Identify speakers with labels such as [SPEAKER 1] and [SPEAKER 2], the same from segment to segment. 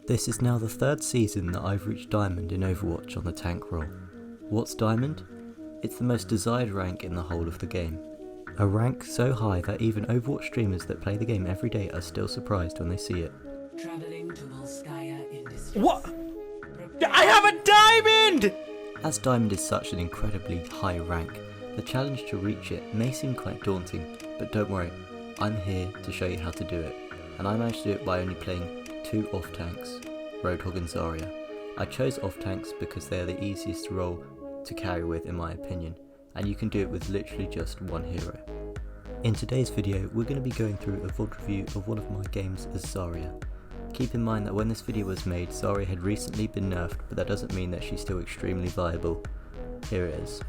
[SPEAKER 1] This is now the third season that I've reached Diamond in Overwatch on the tank role. What's Diamond? It's the most desired rank in the whole of the game. A rank so high that even Overwatch streamers that play the game every day are still surprised when they see it.
[SPEAKER 2] What? I have a diamond!
[SPEAKER 1] As Diamond is such an incredibly high rank, the challenge to reach it may seem quite daunting, but don't worry, I'm here to show you how to do it, and I managed to do it by only playing 2 off tanks, Roadhog and Zarya. I chose off tanks because they are the easiest role to carry with in my opinion, and you can do it with literally just one hero. In today's video we're going to be going through a VOD review of one of my games as Zarya. Keep in mind that when this video was made, Zarya had recently been nerfed, but that doesn't mean that she's still extremely viable. Here it is.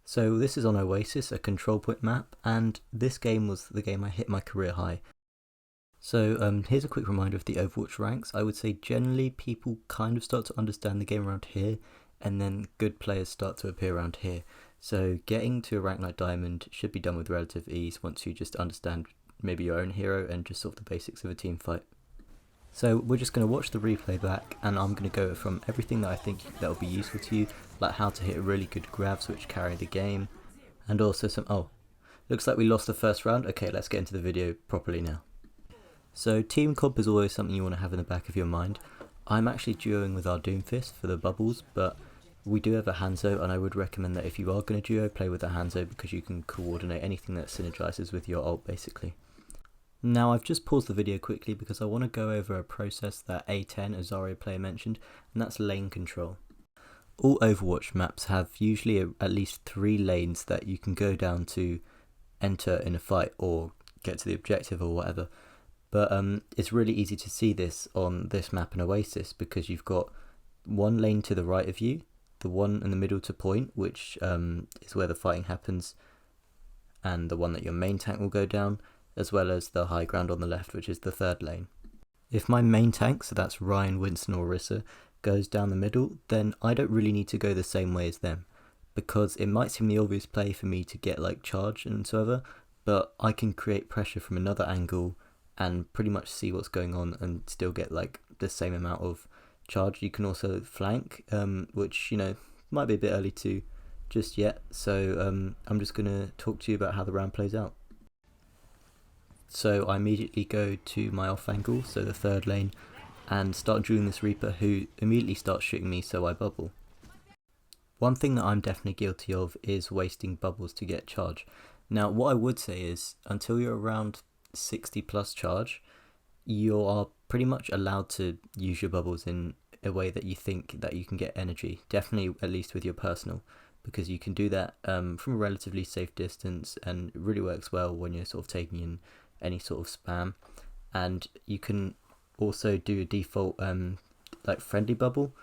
[SPEAKER 1] So this is on Oasis, a control point map, and this game was the game I hit my career high. So here's a quick reminder of the Overwatch ranks. I would say generally people kind of start to understand the game around here, and then good players start to appear around here. So getting to a rank like Diamond should be done with relative ease once you just understand maybe your own hero and just sort of the basics of a team fight. So we're just going to watch the replay back, and I'm going to go from everything that I think that will be useful to you, like how to hit really good grabs which carry the game, and also some, looks like we lost the first round. Okay, let's get into the video properly now. So team comp is always something you want to have in the back of your mind. I'm actually duoing with our Doomfist for the bubbles, but we do have a Hanzo, and I would recommend that if you are going to duo, play with a Hanzo because you can coordinate anything that synergizes with your ult basically. Now I've just paused the video quickly because I want to go over a process that A10, a Zarya player, mentioned, and that's lane control. All Overwatch maps have usually at least 3 lanes that you can go down to enter in a fight or get to the objective or whatever. But it's really easy to see this on this map in Oasis because you've got one lane to the right of you, the one in the middle to point, which is where the fighting happens, and the one that your main tank will go down, as well as the high ground on the left, which is the third lane. If my main tank, so that's Ryan, Winston or Orisa, goes down the middle, then I don't really need to go the same way as them, because it might seem the obvious play for me to get like charge and so ever, but I can create pressure from another angle and pretty much see what's going on and still get like the same amount of charge. You can also flank, which, you know, might be a bit early to just yet, so I'm just going to talk to you about how the round plays out. So I immediately go to my off angle, so the third lane, and start drilling this Reaper, who immediately starts shooting me, so I bubble. One thing that I'm definitely guilty of is wasting bubbles to get charge. Now what I would say is, until you're around 60 plus charge, you are pretty much allowed to use your bubbles in a way that you think that you can get energy, definitely at least with your personal, because you can do that from a relatively safe distance, and it really works well when you're sort of taking in any sort of spam. And you can also do a default like friendly bubble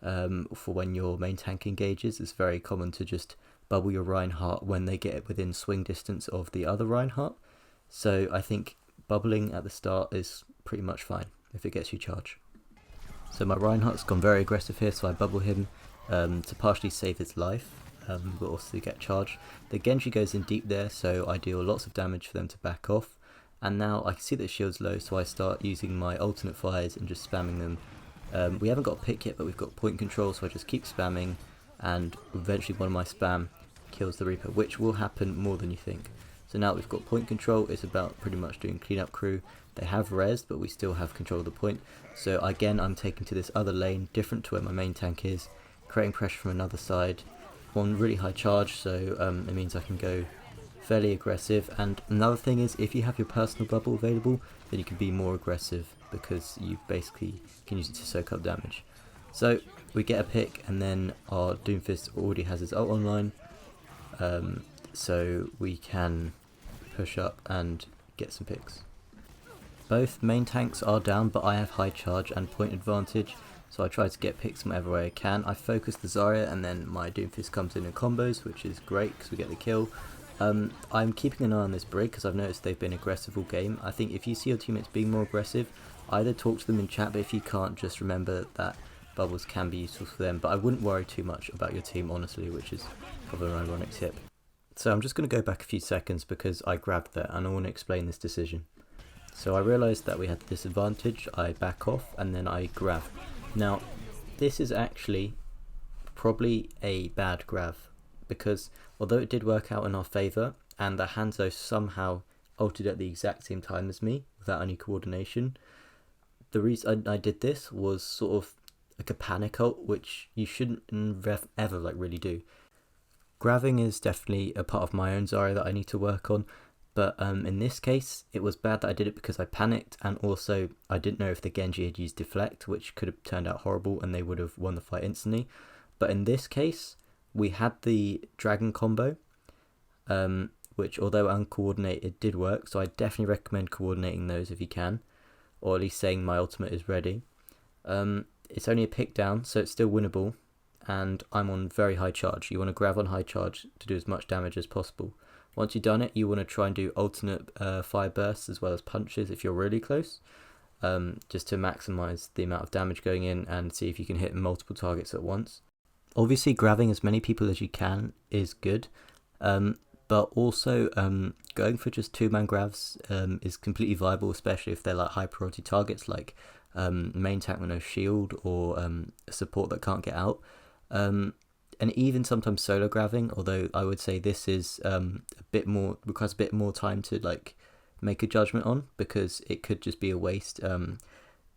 [SPEAKER 1] for when your main tank engages. It's very common to just bubble your Reinhardt when they get within swing distance of the other Reinhardt. So I think bubbling at the start is pretty much fine if it gets you charge. So my Reinhardt's gone very aggressive here, so I bubble him to partially save his life, but also get charge. The Genji goes in deep there, so I deal lots of damage for them to back off. And now I can see that shield's low, so I start using my alternate fires and just spamming them. We haven't got a pick yet, but we've got point control, so I just keep spamming, and eventually one of my spam kills the Reaper, which will happen more than you think. So now we've got point control. It's about pretty much doing cleanup crew. They have res, but we still have control of the point. So again, I'm taken to this other lane, different to where my main tank is, creating pressure from another side, on really high charge, so it means I can go fairly aggressive. And another thing is, if you have your personal bubble available, then you can be more aggressive because you basically can use it to soak up damage. So we get a pick, and then our Doomfist already has his ult online, so we can push up and get some picks. Both main tanks are down, but I have high charge and point advantage, so I try to get picks wherever way I can. I focus the Zarya, and then my Doomfist comes in combos, which is great because we get the kill. I'm keeping an eye on this Brig because I've noticed they've been aggressive all game. I think if you see your teammates being more aggressive, either talk to them in chat, but if you can't, just remember that bubbles can be useful for them. But I wouldn't worry too much about your team, honestly, which is probably an ironic tip. So I'm just going to go back a few seconds because I grabbed that and I want to explain this decision. So I realised that we had the disadvantage, I back off and then I grab. Now this is actually probably a bad grab, because although it did work out in our favour and the Hanzo somehow ulted at the exact same time as me without any coordination, the reason I did this was sort of like a panic ult, which you shouldn't ever like really do. Grabbing is definitely a part of my own Zarya that I need to work on, but in this case it was bad that I did it because I panicked, and also I didn't know if the Genji had used deflect, which could have turned out horrible and they would have won the fight instantly. But in this case we had the dragon combo, which although uncoordinated did work, so I definitely recommend coordinating those if you can, or at least saying my ultimate is ready. It's only a pick down, so it's still winnable, and I'm on very high charge. You want to grab on high charge to do as much damage as possible. Once you've done it, you want to try and do alternate fire bursts as well as punches if you're really close, just to maximize the amount of damage going in and see if you can hit multiple targets at once. Obviously grabbing as many people as you can is good, but also going for just 2-man grabs is completely viable, especially if they're like high priority targets like main tank with no shield or a support that can't get out, and even sometimes solo grabbing, although I would say this is requires a bit more time to like make a judgment on, because it could just be a waste.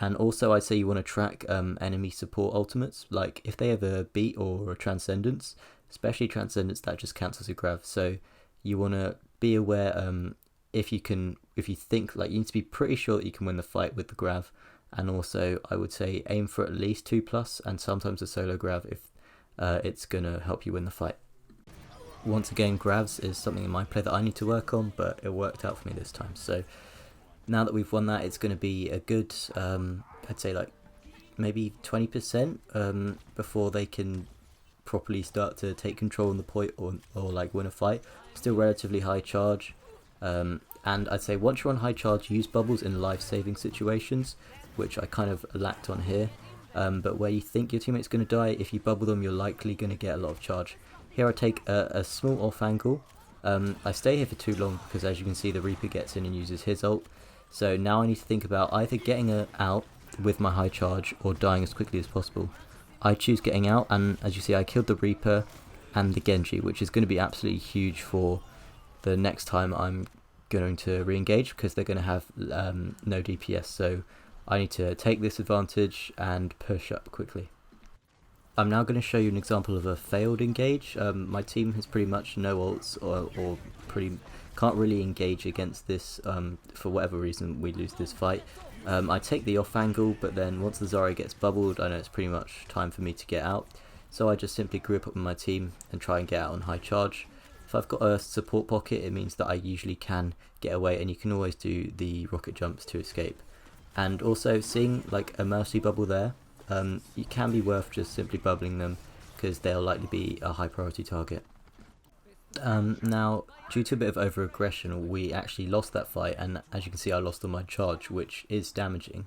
[SPEAKER 1] And also I'd say you want to track enemy support ultimates, like if they have a beat or a transcendence, especially transcendence, that just cancels your grab. So you want to be aware if you think like you need to be pretty sure that you can win the fight with the grab. And also I would say aim for at least 2+, and sometimes a solo grab if it's gonna help you win the fight. Once again, grabs is something in my play that I need to work on, but it worked out for me this time. So now that we've won that, it's going to be a good, I'd say like maybe 20% before they can properly start to take control on the point or like win a fight. Still relatively high charge, and I'd say once you're on high charge, use bubbles in life-saving situations, which I kind of lacked on here. But where you think your teammate's going to die, if you bubble them, you're likely going to get a lot of charge. Here I take a small off angle. I stay here for too long because, as you can see, the Reaper gets in and uses his ult. So now I need to think about either getting out with my high charge or dying as quickly as possible. I choose getting out, and as you see, I killed the Reaper and the Genji, which is going to be absolutely huge for the next time I'm going to re-engage, because they're going to have no DPS. So I need to take this advantage and push up quickly. I'm now going to show you an example of a failed engage. My team has pretty much no ults or can't really engage against this. For whatever reason we lose this fight. I take the off angle, but then once the Zarya gets bubbled, I know it's pretty much time for me to get out. So I just simply group up with my team and try and get out on high charge. If I've got a support pocket, it means that I usually can get away, and you can always do the rocket jumps to escape. And also seeing like a mercy bubble there, it can be worth just simply bubbling them, because they'll likely be a high priority target. Now, due to a bit of over aggression, we actually lost that fight, and as you can see I lost on my charge, which is damaging,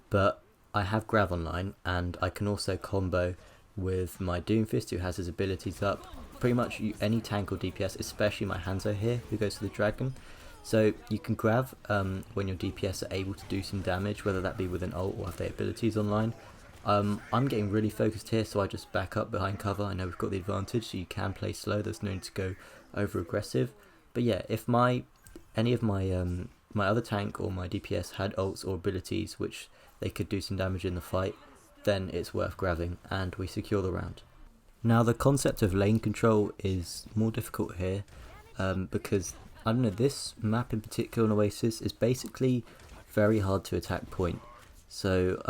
[SPEAKER 1] but I have Grav online, and I can also combo with my Doomfist, who has his abilities up. Pretty much any tank or DPS, especially my Hanzo here, who goes to the dragon. So you can grab when your DPS are able to do some damage, whether that be with an ult or have their abilities online. I'm getting really focused here, so I just back up behind cover. I know we've got the advantage, so you can play slow. There's no need to go over aggressive. But yeah, if any of my my other tank or my DPS had ults or abilities which they could do some damage in the fight, then it's worth grabbing, and we secure the round. Now the concept of lane control is more difficult here, because I don't know, this map in particular on Oasis is basically very hard to attack point. So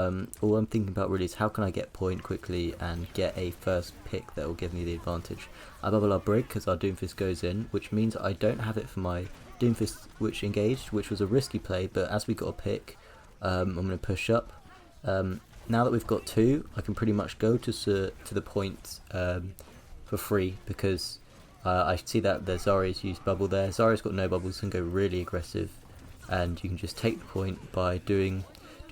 [SPEAKER 1] all I'm thinking about really is how can I get point quickly and get a first pick that will give me the advantage. I bubble our Brig because our Doomfist goes in, which means I don't have it for my Doomfist which engaged, which was a risky play, but as we got a pick, I'm going to push up. Now that we've got two, I can pretty much go to the point for free, because I see that the Zarya's used bubble there. Zarya's got no bubbles and go really aggressive, and you can just take the point by doing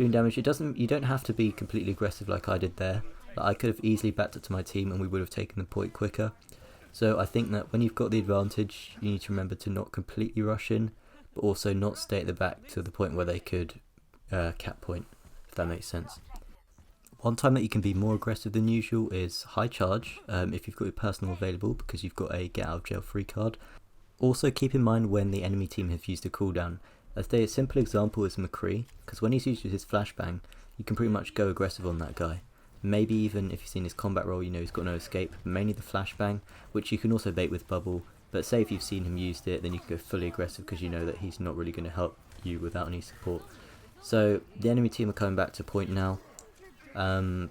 [SPEAKER 1] damage. You don't have to be completely aggressive like I did there. I could have easily backed it to my team and we would have taken the point quicker. So I think that when you've got the advantage, you need to remember to not completely rush in, but also not stay at the back to the point where they could cap point, if that makes sense. One time that you can be more aggressive than usual is high charge, if you've got your personal available because you've got a get out of jail free card. Also keep in mind when the enemy team have used a cooldown. I'd say a simple example is McCree, because when he's used his flashbang, you can pretty much go aggressive on that guy. Maybe even if you've seen his combat role, you know he's got no escape, mainly the flashbang, which you can also bait with bubble, but say if you've seen him used it, then you can go fully aggressive because you know that he's not really going to help you without any support. So the enemy team are coming back to point now. And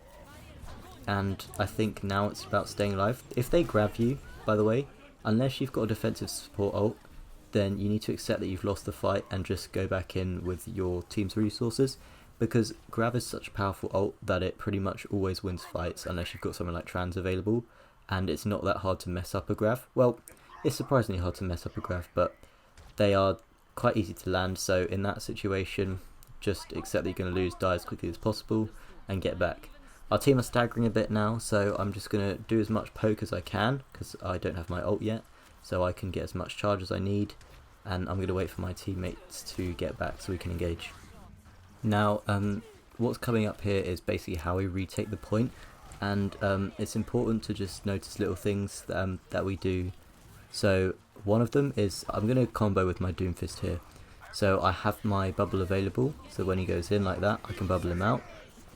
[SPEAKER 1] I think now it's about staying alive. If they grab you, by the way, unless you've got a defensive support ult, then you need to accept that you've lost the fight and just go back in with your team's resources, because grab is such a powerful ult that it pretty much always wins fights unless you've got something like trans available, and it's not that hard to mess up a grav. Well, it's surprisingly hard to mess up a grav, but they are quite easy to land, so in that situation just accept that you're going to lose, die as quickly as possible and get back. Our team are staggering a bit now, so I'm just going to do as much poke as I can because I don't have my ult yet, so I can get as much charge as I need, and I'm going to wait for my teammates to get back so we can engage. Now what's coming up here is basically how we retake the point, and it's important to just notice little things that we do. So one of them is I'm going to combo with my Doomfist here. So I have my bubble available, so when he goes in like that I can bubble him out.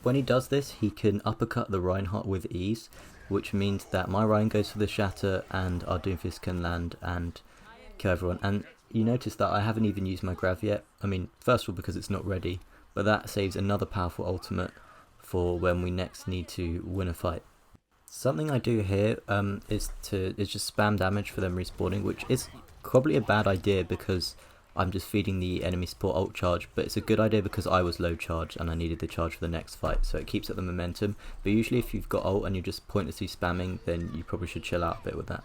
[SPEAKER 1] When he does this, he can uppercut the Reinhardt with ease, which means that my Ryan goes for the shatter and our Doomfist can land and kill everyone. And you notice that I haven't even used my grav yet. I mean, first of all because it's not ready, but that saves another powerful ultimate for when we next need to win a fight. Something I do here is just spam damage for them respawning, which is probably a bad idea because I'm just feeding the enemy support ult charge, but it's a good idea because I was low charge and I needed the charge for the next fight, so it keeps up the momentum. But usually if you've got ult and you're just pointlessly spamming, then you probably should chill out a bit with that.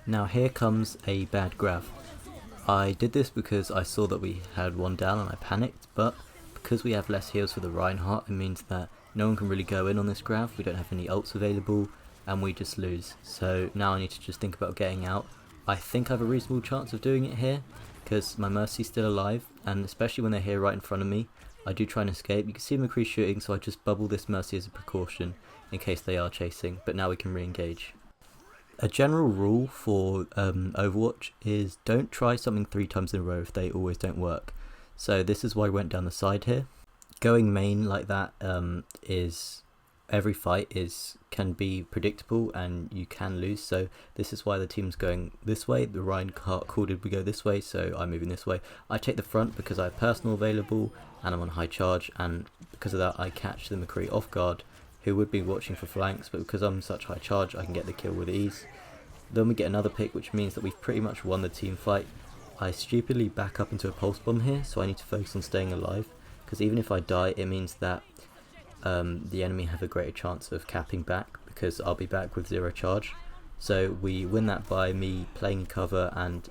[SPEAKER 1] Now here comes a bad grav. I did this because I saw that we had one down and I panicked, but because we have less heals for the Reinhardt, it means that no one can really go in on this grav, we don't have any ults available, and we just lose. So now I need to just think about getting out. I think I have a reasonable chance of doing it here, because my Mercy's still alive, and especially when they're here right in front of me, I do try and escape. You can see McCree shooting, so I just bubble this Mercy as a precaution in case they are chasing, but now we can re-engage. A general rule for Overwatch is don't try something 3 times in a row if they always don't work. So this is why I went down the side here. Going main like that is every fight can be predictable and you can lose, so this is why the team's going this way. The Reinhardt called it we go this way, so I'm moving this way. I take the front because I have personal available and I'm on high charge, and because of that I catch the McCree off guard, who would be watching for flanks, but because I'm such high charge I can get the kill with ease. Then we get another pick, which means that we've pretty much won the team fight. I stupidly back up into a pulse bomb here, so I need to focus on staying alive, because even if I die it means that the enemy have a greater chance of capping back because I'll be back with 0 charge. So we win that by me playing cover and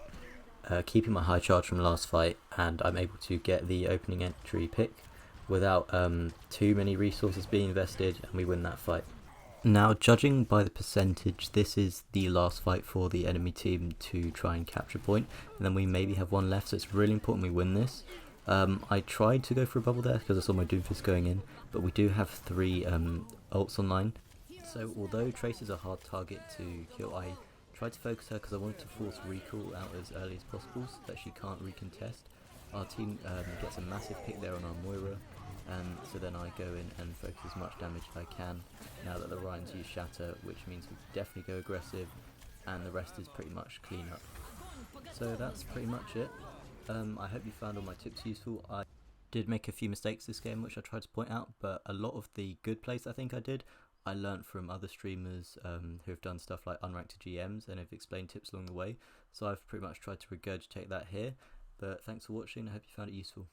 [SPEAKER 1] keeping my high charge from last fight, and I'm able to get the opening entry pick without too many resources being invested, and we win that fight. Now, judging by the percentage, this is the last fight for the enemy team to try and capture point, and then we maybe have one left, so it's really important we win this. I tried to go for a bubble there because I saw my Doomfist going in, but we do have 3 ults online. So although Trace is a hard target to kill, I tried to focus her because I wanted to force recall out as early as possible so that she can't recontest. Our team gets a massive pick there on our Moira, so then I go in and focus as much damage as I can now that the Ryan's use Shatter, which means we definitely go aggressive, and the rest is pretty much clean up. So that's pretty much it. I hope you found all my tips useful. I did make a few mistakes this game which I tried to point out, but a lot of the good plays I think I did, I learnt from other streamers who have done stuff like unranked GMs and have explained tips along the way, so I've pretty much tried to regurgitate that here. But thanks for watching, I hope you found it useful.